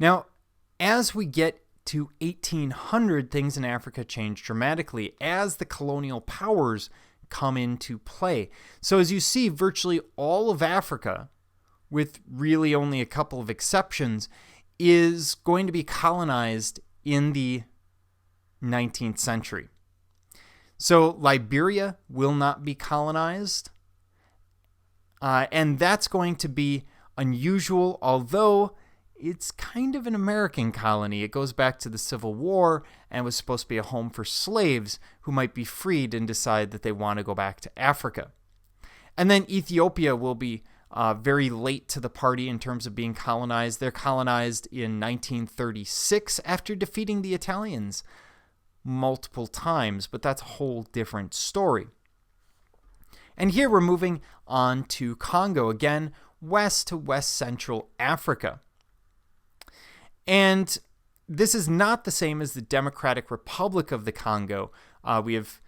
Now, as we get to 1800, things in Africa change dramatically as the colonial powers come into play. So as you see, virtually all of Africa, with really only a couple of exceptions, is going to be colonized in the 19th century. So Liberia will not be colonized, and that's going to be unusual, although it's kind of an American colony. It goes back to the Civil War and was supposed to be a home for slaves who might be freed and decide that they want to go back to Africa. And then Ethiopia will be very late to the party in terms of being colonized. They're colonized in 1936 after defeating the Italians multiple times, but that's a whole different story. And here we're moving on to Congo, again, west to west central Africa. And this is not the same as the Democratic Republic of the Congo. We have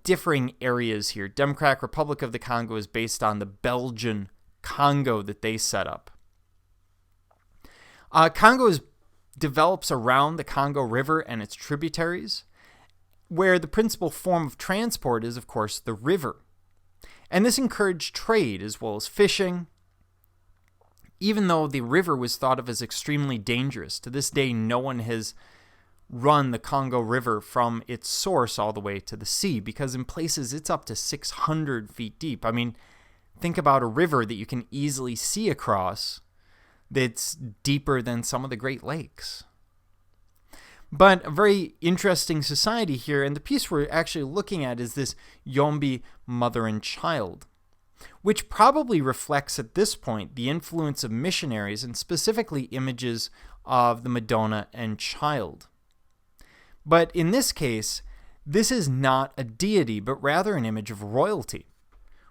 differing areas here. Democratic Republic of the Congo is based on the Belgian Congo that they set up. Congo develops around the Congo River and its tributaries, where the principal form of transport is, of course, the river. And this encouraged trade as well as fishing, even though the river was thought of as extremely dangerous. To this day, no one has run the Congo River from its source all the way to the sea, because in places it's up to 600 feet deep. I mean, think about a river that you can easily see across that's deeper than some of the Great Lakes. But a very interesting society here, and the piece we're actually looking at is this Yombe Mother and Child, which probably reflects at this point the influence of missionaries and specifically images of the Madonna and Child. But in this case, this is not a deity, but rather an image of royalty.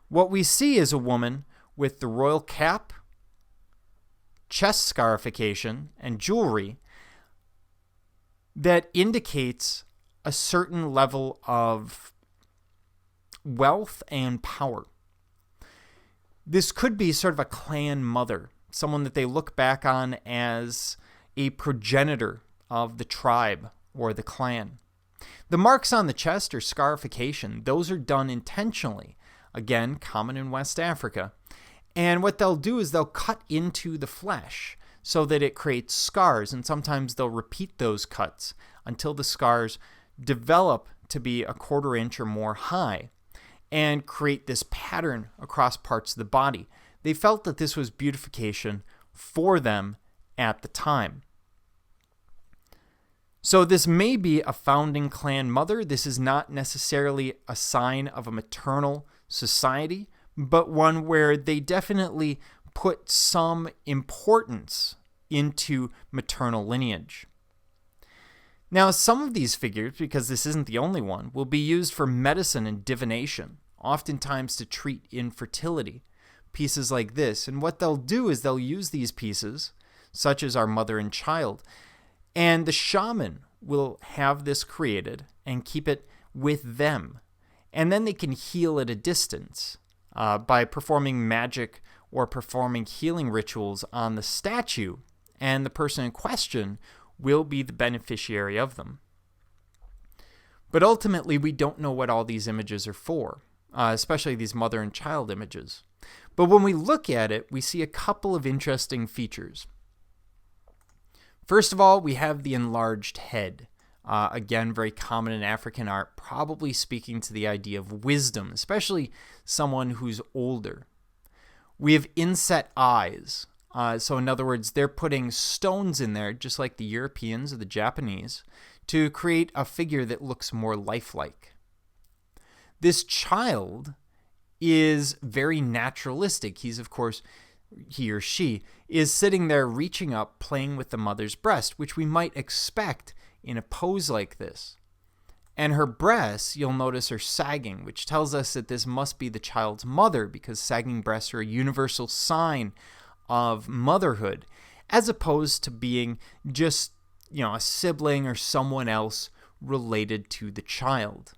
What we see is a woman with the royal cap, chest scarification, and jewelry that indicates a certain level of wealth and power. This could be sort of a clan mother, someone that they look back on as a progenitor of the tribe or the clan. The marks on the chest or scarification, those are done intentionally, again, common in West Africa. And what they'll do is they'll cut into the flesh so that it creates scars, and sometimes they'll repeat those cuts until the scars develop to be a quarter inch or more high and create this pattern across parts of the body. They felt that this was beautification for them at the time. So this may be a founding clan mother. This is not necessarily a sign of a maternal society, but one where they definitely put some importance into maternal lineage. Now, some of these figures, because this isn't the only one, will be used for medicine and divination, oftentimes to treat infertility. Pieces like this. And what they'll do is they'll use these pieces, such as our Mother and Child, and the shaman will have this created and keep it with them. And then they can heal at a distance by performing magic or performing healing rituals on the statue, and the person in question will be the beneficiary of them. But ultimately, we don't know what all these images are for, especially these mother and child images. But when we look at it, we see a couple of interesting features. First of all, we have the enlarged head. Again, very common in African art, probably speaking to the idea of wisdom, especially someone who's older. We have inset eyes. So in other words, they're putting stones in there, just like the Europeans or the Japanese, to create a figure that looks more lifelike. This child is very naturalistic. He's, of course, he or she is sitting there reaching up, playing with the mother's breast, which we might expect in a pose like this. And her breasts, you'll notice, are sagging, which tells us that this must be the child's mother, because sagging breasts are a universal sign of motherhood, as opposed to being just, a sibling or someone else related to the child.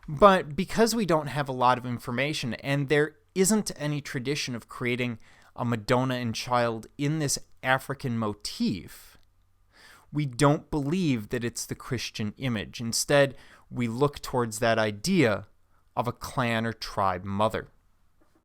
But because we don't have a lot of information, and there isn't any tradition of creating a Madonna and Child in this African motif, we don't believe that it's the Christian image. Instead, we look towards that idea of a clan or tribe mother.